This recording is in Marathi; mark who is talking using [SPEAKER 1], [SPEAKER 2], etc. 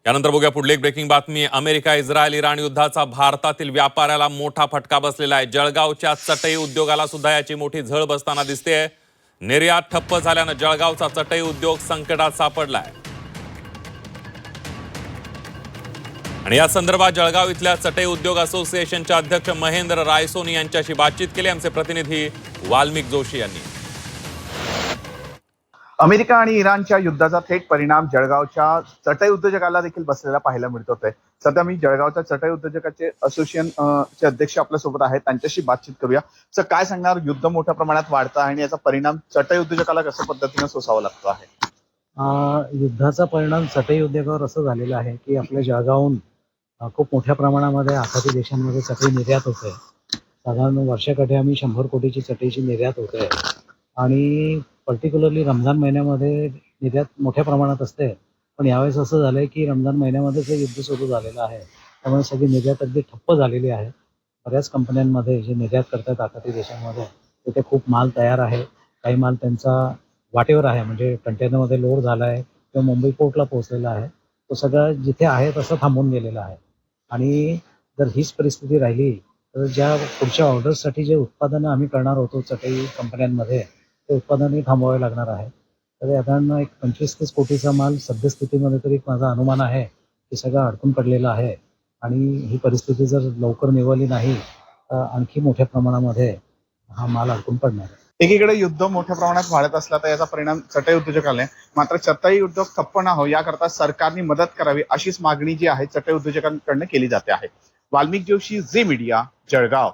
[SPEAKER 1] यानंतर बघूया पुढली एक ब्रेकिंग बातमी। अमेरिका इस्रायल इराण युद्धाचा भारतातील व्यापाऱ्याला मोठा फटका बसलेला आहे। जळगावच्या चटई उद्योगाला सुद्धा याची मोठी झळ बसताना दिसते। निर्यात ठप्प झाल्यानं जळगावचा चटई उद्योग संकटात सापडलाय आणि या संदर्भात जळगाव इथल्या चटई उद्योग असोसिएशनचे अध्यक्ष महेंद्र रायसोनी यांच्याशी बातचीत केली आमचे प्रतिनिधी वाल्मिक जोशी यांनी।
[SPEAKER 2] अमेरिका आणि इराणच्या युद्धाचा थेट परिणाम जळगावच्या चटई उद्योजकाला देखील बसलेला पाहायला मिळतोय। सध्या मी जळगावच्या चटई उद्योजकाचे असोसिएशन चे अध्यक्ष आपल्या सोबत आहेत, त्यांच्याशी बातचीत करूया। सर, काय सांगणार, युद्ध मोठ्या प्रमाणात वाढतं आणि याचा परिणाम चटई उद्योजकाला कशा पद्धतीने सोसावा लागतो आहे?
[SPEAKER 3] युद्धाचा परिणाम चटई उद्योगावर असं झालेला आहे की आपल्या जळगावहून खूप मोठ्या प्रमाणामध्ये आखाती देशांमध्ये चटई निर्यात होते। साधारण वर्षाकाठी आम्ही 100 कोटीची चटईची निर्यात होते आणि पर्टिक्युलरली रमजान महिन्यामध्ये निर्यात मोठ्या प्रमाणात असते। पण यावेळेस असं झालंय की रमजान महिन्यामध्येच हे युद्ध सुरू झालेलं आहे, त्यामुळे सगळी निर्यात अगदी ठप्प झालेली आहे। बऱ्याच कंपन्यांमध्ये जे निर्यात करतात आखाती देशांमध्ये तिथे खूप माल तयार आहे, काही माल त्यांचा वाटेवर आहे, म्हणजे कंटेनरमध्ये लोड झाला आहे किंवा मुंबई पोर्टला पोहोचलेला आहे, तो सगळं जिथे आहे तसं थांबून गेलेला आहे। आणि जर हीच परिस्थिती राहिली तर ज्या पुढच्या ऑर्डर्ससाठी जे उत्पादनं आम्ही करणार होतो चटई कंपन्यांमध्ये, ते उत्पादनही थांबवावे लागणार आहे। तर साधारण एक 25-30 कोटीचा माल सद्यस्थितीमध्ये तरी माझा अनुमान आहे की सगळं अडकून पडलेलं आहे आणि ही परिस्थिती जर लवकर निवळली नाही तर आणखी मोठ्या प्रमाणामध्ये हा माल अडकून पडणार आहे।
[SPEAKER 2] एकीकडे युद्ध मोठ्या प्रमाणात वाढत असला तर याचा परिणाम चटई उद्योजकाला, मात्र चटई उद्योग ठप्प न हो याकरता सरकारने मदत करावी अशीच मागणी जी आहे चटई उद्योजकांकडून केली जाते आहे। वाल्मिक जोशी, झी मीडिया, जळगाव।